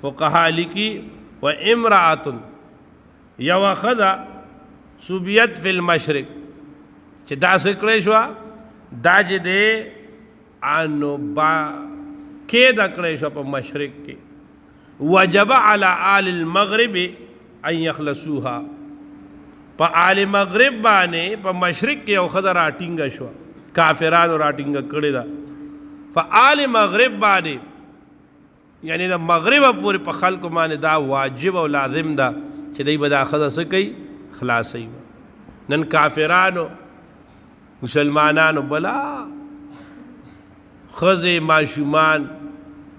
فقها لیکي و امرأة یو خدا سوبیت فی المشرق چې دا سکړې شو دا چې دی انو با کې دا کړې شو په مشرق کې وجب علی آل المغرب ان یخلصوها په آل مغرب باندې په مشرق کې یو خدا راټینګه شو کافرانو راټینګه کړې ده فآل مغرب باندې یعنی د مغرب پورې په خلکو باندې دا واجب او لازم ده چې دوی به دا ښځه څه کوي خلاصوي نن کافرانو مسلمانانو بلا ښځې ماشومان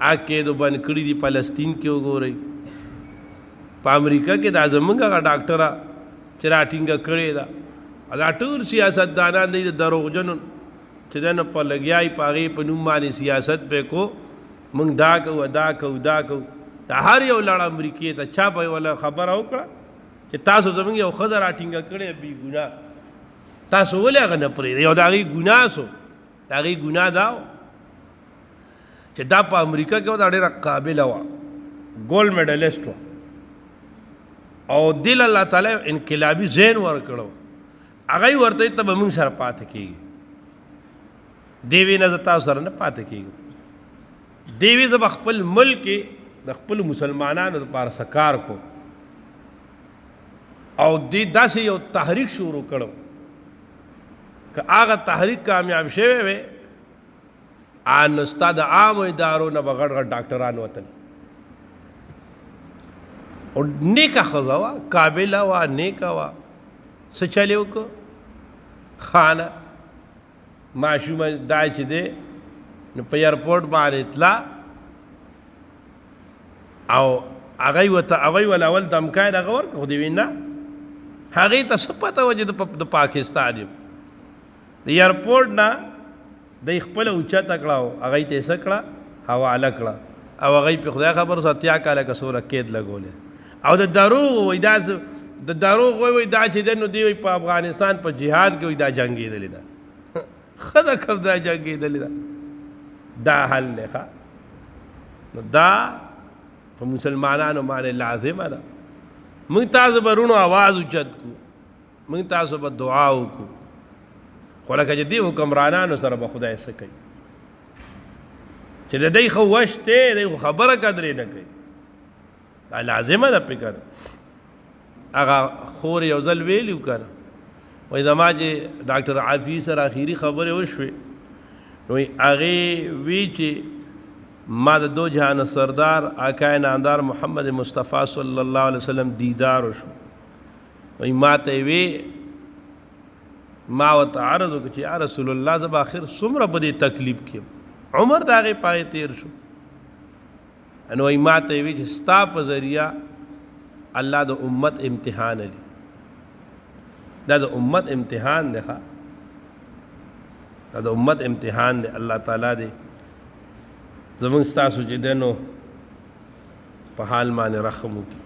عقیدو بند کړي دي فلسطین کې وګورئ په امریکا کې دا زمونږ هغه ډاکټره چې راټینګه کړې ده دا ټول سیاستدانان دی د دروغجنو چې دنه په لګیای په هغې په نوم باندې سیاست پې کو موږ دا کوو دا کوو دا کوو دا هر یو لړ امریکې ته چا به ولا خبره وکړه چې تاسو زموږ یو ښځه راټینګه کړې بې ګناه تاسو ولې هغه نه پرېږدئ یو د هغې ګناه سو د هغې ګناه دا و چې دا په امریکا کې دا ډېره قابله وه ګولډ میډلسټ وه او دل الله تعالی انقلابي ذهن ورکړو هغه یې ورته ته به موږ سره پاتې کېږي دیوی نه زه تاسو سره نه پاتې کېږم دیوی زه به خپل ملک کې د خپلو مسلمانانو دپاره څه کار کو او دې داسې یو تحریک شروع کړو که هغه تحریک کامیاب شوی وی نو ستا د عامو ادارو نه به غټ غټ ډاکټران وتل او نیکه ښځه وه قابله وه نیکه وه څه چل یې وکړو خانه ماشومه دا چې دی نو په ایرپورټ باندې تلا او هغوی ورته هغوی ول اول دمکای دغه ورکړه خو دې ویل نه هغې ته څه پته وه چې د پاکستان یم د ایرپورټ نه دی خپله اوچته کړه او هغوی ته یې څه کړه حواله کړه او هغوی پې خدای خبر اوس اتیا کاله که څومره قید لګولی او د دروغ وایي دا د دروغ وایي دا چې دی نو دی وایي په افغانستان په جهاد کې وایي دا جنګېدلې ده ښځه کم دا جنګېدلې ده دا حل دی ښه نو دا په مسلمانانو باندې لازمه ده موږ تاسو به رونو آواز اوچت کړو موږ تاسو به دعا وکړو خو لکه چې دې حکمرانانو سره به خدای څه کوي چې د دوی ښه وش دی دوی خو خبره قدرې نه کوي دا لازمه ده پې که نه هغه خور یو ځل ویلي که نه وایي زما چې ډاکټر عافي سره اخري خبرې وشوې نو هغې وی چې ما د دو جهان سردار آقای نامدار محمد مصطفیٰ صلی الله علیه وسلم دیدار وشو وایي ما ته یې وی ما ورته عرض وکړه چې یا رسول الله زه به آخر څومره په دې تکلیف کې عمر د هغې پای تیر شو نو وایي ما ته یې وی چې ستا په ذریعه الله د امت امتحان لي دا د امت امتحان دی ښه دا د امت امتحان دی الله تعالی دی زمونږ ستاسو چې دی نو په حال باندې رحم وکړي